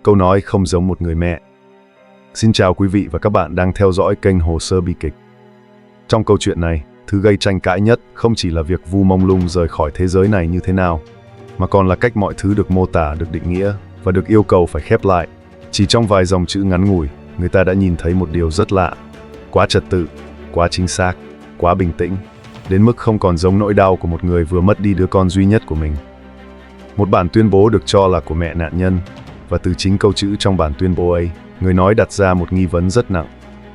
câu nói không giống một người mẹ. Xin chào quý vị và các bạn đang theo dõi kênh Hồ sơ bi kịch. Trong câu chuyện này, thứ gây tranh cãi nhất không chỉ là việc Vu Mông Lung rời khỏi thế giới này như thế nào, mà còn là cách mọi thứ được mô tả, được định nghĩa và được yêu cầu phải khép lại. Chỉ trong vài dòng chữ ngắn ngủi, người ta đã nhìn thấy một điều rất lạ. Quá trật tự, quá chính xác, quá bình tĩnh, đến mức không còn giống nỗi đau của một người vừa mất đi đứa con duy nhất của mình. Một bản tuyên bố được cho là của mẹ nạn nhân, và từ chính câu chữ trong bản tuyên bố ấy, người nói đặt ra một nghi vấn rất nặng,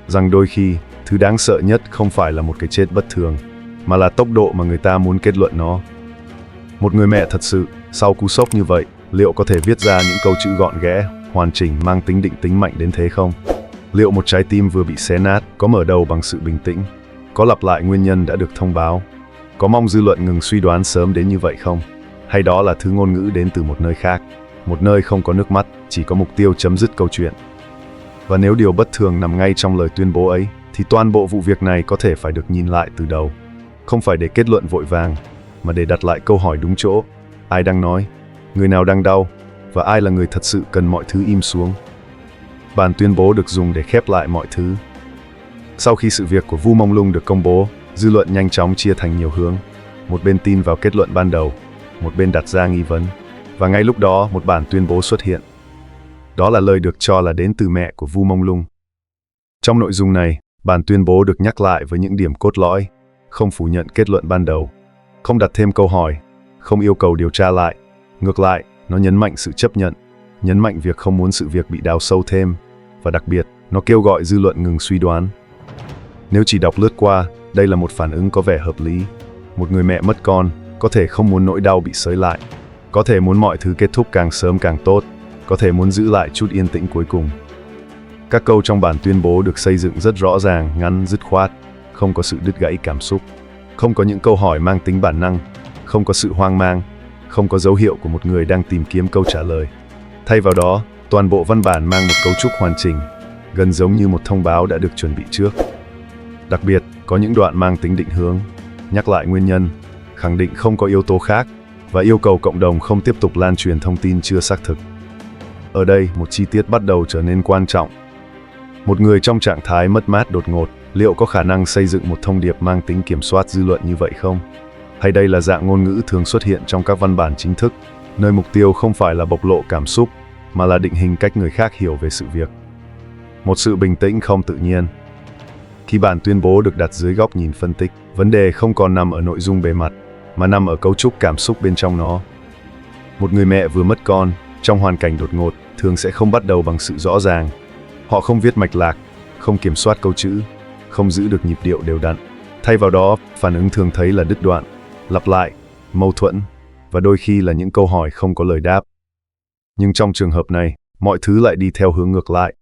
rằng đôi khi, thứ đáng sợ nhất không phải là một cái chết bất thường, mà là tốc độ mà người ta muốn kết luận nó. Một người mẹ thật sự, sau cú sốc như vậy, liệu có thể viết ra những câu chữ gọn ghẽ, hoàn chỉnh, mang tính định tính mạnh đến thế không? Liệu một trái tim vừa bị xé nát có mở đầu bằng sự bình tĩnh, có lặp lại nguyên nhân đã được thông báo, có mong dư luận ngừng suy đoán sớm đến như vậy không? Hay đó là thứ ngôn ngữ đến từ một nơi khác, một nơi không có nước mắt, chỉ có mục tiêu chấm dứt câu chuyện? Và nếu điều bất thường nằm ngay trong lời tuyên bố ấy, thì toàn bộ vụ việc này có thể phải được nhìn lại từ đầu. Không phải để kết luận vội vàng, mà để đặt lại câu hỏi đúng chỗ. Ai đang nói? Người nào đang đau? Và ai là người thật sự cần mọi thứ im xuống? Bản tuyên bố được dùng để khép lại mọi thứ. Sau khi sự việc của Vu Mông Lung được công bố, dư luận nhanh chóng chia thành nhiều hướng. Một bên tin vào kết luận ban đầu, một bên đặt ra nghi vấn. Và ngay lúc đó, một bản tuyên bố xuất hiện. Đó là lời được cho là đến từ mẹ của Vu Mông Lung. Trong nội dung này, bản tuyên bố được nhắc lại với những điểm cốt lõi, không phủ nhận kết luận ban đầu, không đặt thêm câu hỏi, không yêu cầu điều tra lại. Ngược lại, nó nhấn mạnh sự chấp nhận, nhấn mạnh việc không muốn sự việc bị đào sâu thêm, và đặc biệt, nó kêu gọi dư luận ngừng suy đoán. Nếu chỉ đọc lướt qua, đây là một phản ứng có vẻ hợp lý. Một người mẹ mất con, có thể không muốn nỗi đau bị xới lại, có thể muốn mọi thứ kết thúc càng sớm càng tốt, có thể muốn giữ lại chút yên tĩnh cuối cùng. Các câu trong bản tuyên bố được xây dựng rất rõ ràng, ngắn, dứt khoát, không có sự đứt gãy cảm xúc, không có những câu hỏi mang tính bản năng, không có sự hoang mang, không có dấu hiệu của một người đang tìm kiếm câu trả lời. Thay vào đó, toàn bộ văn bản mang một cấu trúc hoàn chỉnh, gần giống như một thông báo đã được chuẩn bị trước. Đặc biệt, có những đoạn mang tính định hướng, nhắc lại nguyên nhân, khẳng định không có yếu tố khác, và yêu cầu cộng đồng không tiếp tục lan truyền thông tin chưa xác thực. Ở đây, một chi tiết bắt đầu trở nên quan trọng. Một người trong trạng thái mất mát đột ngột, liệu có khả năng xây dựng một thông điệp mang tính kiểm soát dư luận như vậy không? Hay đây là dạng ngôn ngữ thường xuất hiện trong các văn bản chính thức, nơi mục tiêu không phải là bộc lộ cảm xúc, mà là định hình cách người khác hiểu về sự việc? Một sự bình tĩnh không tự nhiên. Khi bản tuyên bố được đặt dưới góc nhìn phân tích, vấn đề không còn nằm ở nội dung bề mặt, mà nằm ở cấu trúc cảm xúc bên trong nó. Một người mẹ vừa mất con, trong hoàn cảnh đột ngột, thường sẽ không bắt đầu bằng sự rõ ràng. Họ không viết mạch lạc, không kiểm soát câu chữ, không giữ được nhịp điệu đều đặn. Thay vào đó, phản ứng thường thấy là đứt đoạn, lặp lại, mâu thuẫn, và đôi khi là những câu hỏi không có lời đáp. Nhưng trong trường hợp này, mọi thứ lại đi theo hướng ngược lại.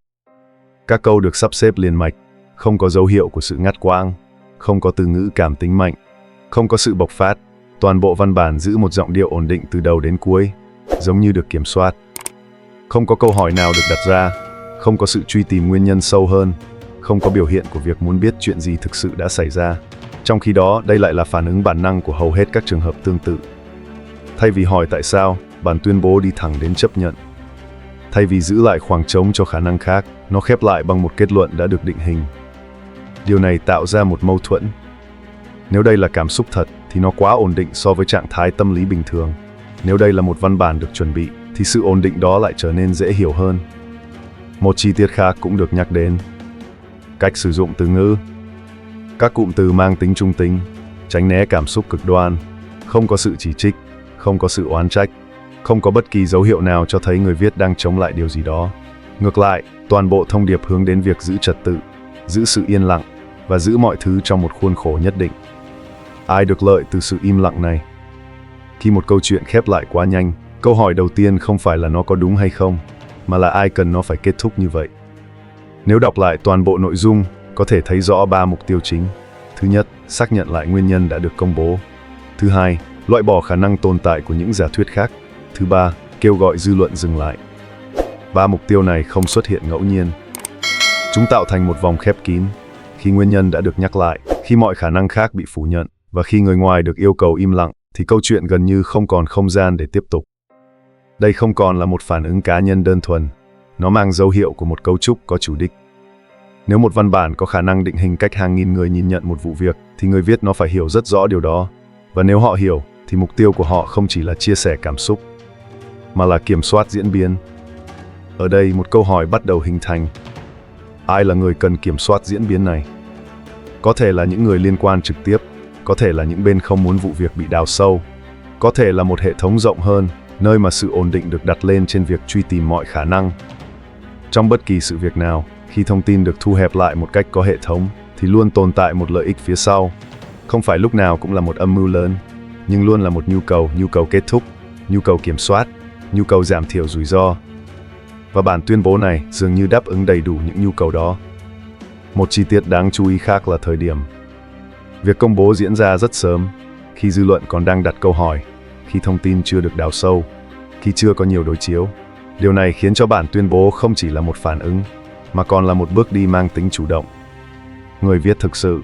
Các câu được sắp xếp liền mạch, không có dấu hiệu của sự ngắt quãng, không có từ ngữ cảm tính mạnh, không có sự bộc phát. Toàn bộ văn bản giữ một giọng điệu ổn định từ đầu đến cuối, giống như được kiểm soát. Không có câu hỏi nào được đặt ra, không có sự truy tìm nguyên nhân sâu hơn, không có biểu hiện của việc muốn biết chuyện gì thực sự đã xảy ra. Trong khi đó, đây lại là phản ứng bản năng của hầu hết các trường hợp tương tự. Thay vì hỏi tại sao, bản tuyên bố đi thẳng đến chấp nhận. Thay vì giữ lại khoảng trống cho khả năng khác, nó khép lại bằng một kết luận đã được định hình. Điều này tạo ra một mâu thuẫn. Nếu đây là cảm xúc thật, thì nó quá ổn định so với trạng thái tâm lý bình thường. Nếu đây là một văn bản được chuẩn bị, thì sự ổn định đó lại trở nên dễ hiểu hơn. Một chi tiết khác cũng được nhắc đến. Cách sử dụng từ ngữ. Các cụm từ mang tính trung tính, tránh né cảm xúc cực đoan, không có sự chỉ trích, không có sự oán trách, không có bất kỳ dấu hiệu nào cho thấy người viết đang chống lại điều gì đó. Ngược lại, toàn bộ thông điệp hướng đến việc giữ trật tự, giữ sự yên lặng, và giữ mọi thứ trong một khuôn khổ nhất định. Ai được lợi từ sự im lặng này? Khi một câu chuyện khép lại quá nhanh, câu hỏi đầu tiên không phải là nó có đúng hay không, mà là ai cần nó phải kết thúc như vậy. Nếu đọc lại toàn bộ nội dung, có thể thấy rõ 3 mục tiêu chính. Thứ nhất, xác nhận lại nguyên nhân đã được công bố. Thứ hai, loại bỏ khả năng tồn tại của những giả thuyết khác. Thứ ba, kêu gọi dư luận dừng lại. 3 mục tiêu này không xuất hiện ngẫu nhiên. Chúng tạo thành một vòng khép kín. Khi nguyên nhân đã được nhắc lại, khi mọi khả năng khác bị phủ nhận, và khi người ngoài được yêu cầu im lặng, thì câu chuyện gần như không còn không gian để tiếp tục. Đây không còn là một phản ứng cá nhân đơn thuần, nó mang dấu hiệu của một cấu trúc có chủ đích. Nếu một văn bản có khả năng định hình cách hàng nghìn người nhìn nhận một vụ việc, thì người viết nó phải hiểu rất rõ điều đó. Và nếu họ hiểu, thì mục tiêu của họ không chỉ là chia sẻ cảm xúc, mà là kiểm soát diễn biến. Ở đây một câu hỏi bắt đầu hình thành. Ai là người cần kiểm soát diễn biến này? Có thể là những người liên quan trực tiếp, có thể là những bên không muốn vụ việc bị đào sâu, có thể là một hệ thống rộng hơn, nơi mà sự ổn định được đặt lên trên việc truy tìm mọi khả năng. Trong bất kỳ sự việc nào, khi thông tin được thu hẹp lại một cách có hệ thống, thì luôn tồn tại một lợi ích phía sau. Không phải lúc nào cũng là một âm mưu lớn, nhưng luôn là một nhu cầu kết thúc, nhu cầu kiểm soát, nhu cầu giảm thiểu rủi ro. Và bản tuyên bố này dường như đáp ứng đầy đủ những nhu cầu đó. Một chi tiết đáng chú ý khác là thời điểm. Việc công bố diễn ra rất sớm, khi dư luận còn đang đặt câu hỏi, khi thông tin chưa được đào sâu, khi chưa có nhiều đối chiếu. Điều này khiến cho bản tuyên bố không chỉ là một phản ứng, mà còn là một bước đi mang tính chủ động. Người viết thực sự.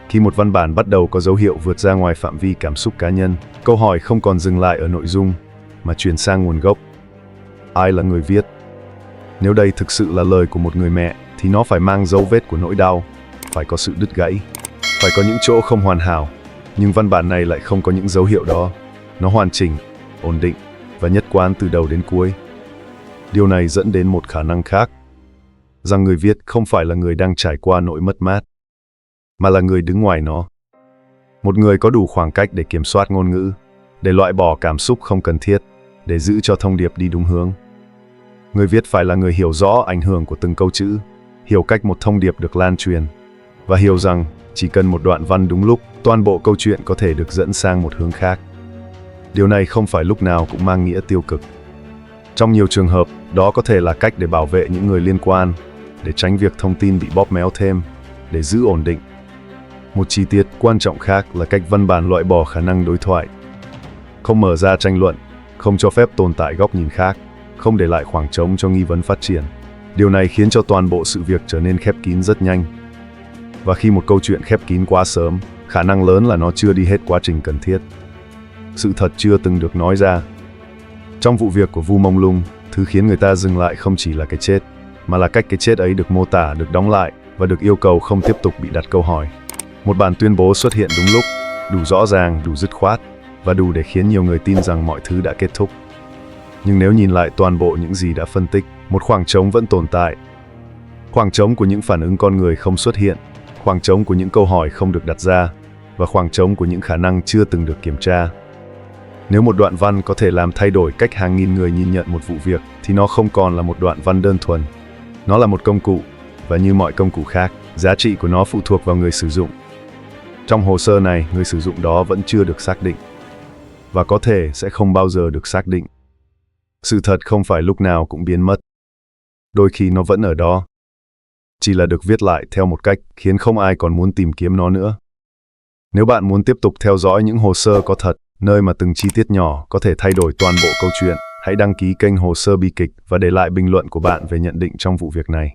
Khi một văn bản bắt đầu có dấu hiệu vượt ra ngoài phạm vi cảm xúc cá nhân, câu hỏi không còn dừng lại ở nội dung, mà chuyển sang nguồn gốc. Ai là người viết? Nếu đây thực sự là lời của một người mẹ, thì nó phải mang dấu vết của nỗi đau, phải có sự đứt gãy, phải có những chỗ không hoàn hảo. Nhưng văn bản này lại không có những dấu hiệu đó. Nó hoàn chỉnh, ổn định và nhất quán từ đầu đến cuối. Điều này dẫn đến một khả năng khác, rằng người viết không phải là người đang trải qua nỗi mất mát, mà là người đứng ngoài nó. Một người có đủ khoảng cách để kiểm soát ngôn ngữ, để loại bỏ cảm xúc không cần thiết, để giữ cho thông điệp đi đúng hướng. Người viết phải là người hiểu rõ ảnh hưởng của từng câu chữ, hiểu cách một thông điệp được lan truyền, và hiểu rằng chỉ cần một đoạn văn đúng lúc, toàn bộ câu chuyện có thể được dẫn sang một hướng khác. Điều này không phải lúc nào cũng mang nghĩa tiêu cực. Trong nhiều trường hợp, đó có thể là cách để bảo vệ những người liên quan, để tránh việc thông tin bị bóp méo thêm, để giữ ổn định. Một chi tiết quan trọng khác là cách văn bản loại bỏ khả năng đối thoại. Không mở ra tranh luận, không cho phép tồn tại góc nhìn khác, không để lại khoảng trống cho nghi vấn phát triển. Điều này khiến cho toàn bộ sự việc trở nên khép kín rất nhanh. Và khi một câu chuyện khép kín quá sớm, khả năng lớn là nó chưa đi hết quá trình cần thiết. Sự thật chưa từng được nói ra. Trong vụ việc của Vu Mông Lung, thứ khiến người ta dừng lại không chỉ là cái chết, mà là cách cái chết ấy được mô tả, được đóng lại và được yêu cầu không tiếp tục bị đặt câu hỏi. Một bản tuyên bố xuất hiện đúng lúc, đủ rõ ràng, đủ dứt khoát và đủ để khiến nhiều người tin rằng mọi thứ đã kết thúc. Nhưng nếu nhìn lại toàn bộ những gì đã phân tích, một khoảng trống vẫn tồn tại. Khoảng trống của những phản ứng con người không xuất hiện, khoảng trống của những câu hỏi không được đặt ra, và khoảng trống của những khả năng chưa từng được kiểm tra. Nếu một đoạn văn có thể làm thay đổi cách hàng nghìn người nhìn nhận một vụ việc, thì nó không còn là một đoạn văn đơn thuần. Nó là một công cụ, và như mọi công cụ khác, giá trị của nó phụ thuộc vào người sử dụng. Trong hồ sơ này, người sử dụng đó vẫn chưa được xác định, và có thể sẽ không bao giờ được xác định. Sự thật không phải lúc nào cũng biến mất. Đôi khi nó vẫn ở đó, chỉ là được viết lại theo một cách khiến không ai còn muốn tìm kiếm nó nữa. Nếu bạn muốn tiếp tục theo dõi những hồ sơ có thật, nơi mà từng chi tiết nhỏ có thể thay đổi toàn bộ câu chuyện, hãy đăng ký kênh Hồ sơ bi kịch và để lại bình luận của bạn về nhận định trong vụ việc này.